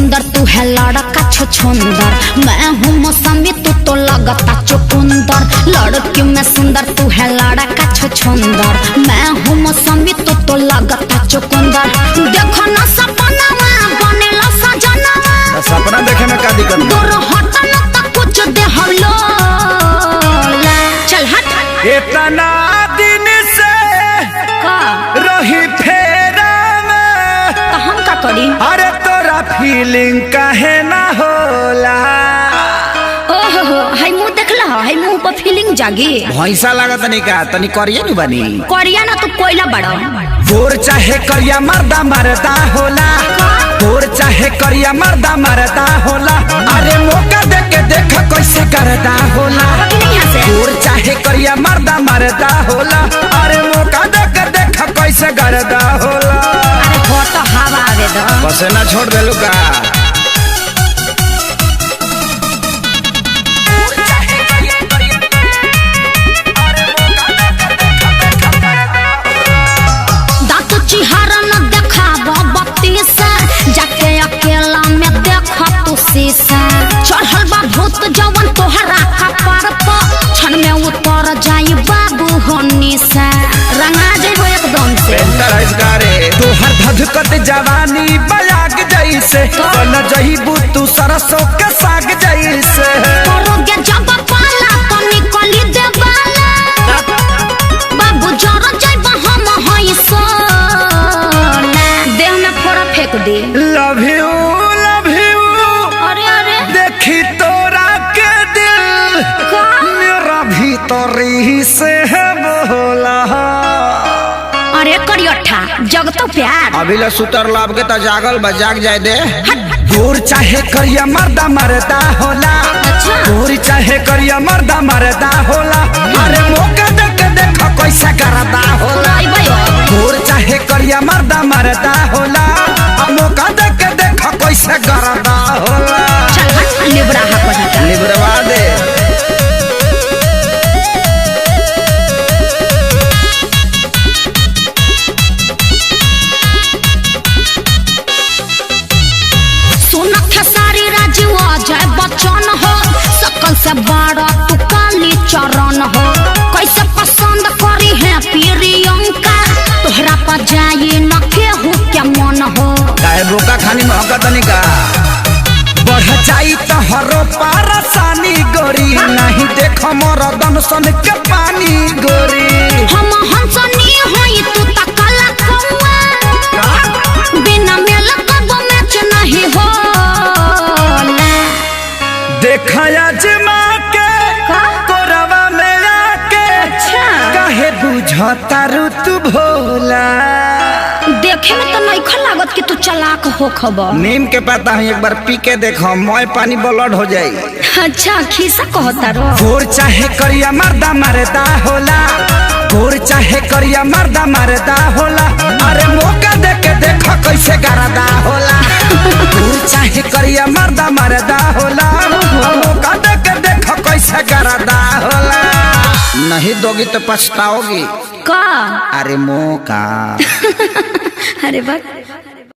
सुंदर तू है लड़का छछुंदर, मैं हूँ मौसमी तू तो लगता चुकुंदर। लड़की में सुंदर तू है लड़का छछुंदर, मैं हूँ मौसमी तू तो लगता चुकुंदर। देखो ना सपना बनेला सजनवा, सपना देखे में का दिक्कत? दूर हटन तक कुछ दे हम लोग। चल हट। इतना दिन से का रही फेरा में, तो हम का करी? अरे तोरा फीलिंग काहे ना होला? ओहो हाय मुंह देखला, हाय मुंह पर फीलिंग जागी। भैंसा लागत नहीं का तनी करिए नु बनी। करिया ना तू कोयला बड़ा। गोर चाहे करिया मर्दा मरदा होला, गोर चाहे करिया मर्दा मरदा होला। अरे मौका दे के देख कैसे करदा होला। गोर चाहे करिया मर्दा मरदा होला, अरे मौका दे के देख कैसे करदा होला। अरे हो तो हवा आवे दो। बस ना छोड़ देलू का। जाके अकेला में देख तू शीशा, चढ़ल बा भूत जवन तोहरा कपार पर, क्षण में उतर जाई बाबू होनी से, रंगा जेबो एकदम से। तोहर धधकत जवानी बयाग जैसे, बन जहीबू तू सरसों के साग जैसे। करोगे जब पाला तो निकली देवाला, बाबू जरा जाइबा हम हई सोना, देह में फोड़ा फेंक दे। Love you love you. अरे अरे देखी तोरा के दिल का? मेरा भीतरी से है बोला। अरे करियठा जग तो प्यार। अभी ला सुतर लाभ के तो जागल बा, जाग जाए दे। गोर चाहे करिया मर्दा मरदा होला, अच्छा। गोर चाहे करिया मर्दा मरदा होला। अरे मौका दे के देख कैसा करदा होला। गोर चाहे करिया मर्दा मरदा होला, मौका दे के देख कैसे करदा होला। चल हट लिबरा हा पढ़ा। लिबरवा दे। बच्चन हो सकल से बड़ा तू काली चरण हो, कैसे पसंद करी है प्रियंका, तोहरा पर जाई न केहू के मन हो। काहे बोका खानी महका तनी का? बढ़ जाई तो हरो परेशानी गोरी, नहीं देख मोर दनसन के पानी गोरी। हम हंसनी होई तू त काला कौआ, बिना मेल कब मैच नहीं हो। देखया जमा के कोरवा में आके, काहे बुझता रु तू भोला? देखे में तो नहीं लागत कि तू चालाक हो खबर। नीम के पता है एक बार पी के देखो, मोय पानी ब्लड हो जाई। अच्छा खीसा कहता रो। गोर चाहे करिया मर्दा मरदा होला, गोर चाहे करिया मर्दा मरदा होला। अरे मौका दे के देख कैसे करदा होला। गोर चाहे करिया मर्दा मरदा होला, मौका दे के देख कैसे करदा होला। नहीं दोगी तो पछताओगी। का? अरे मौका। अरे बस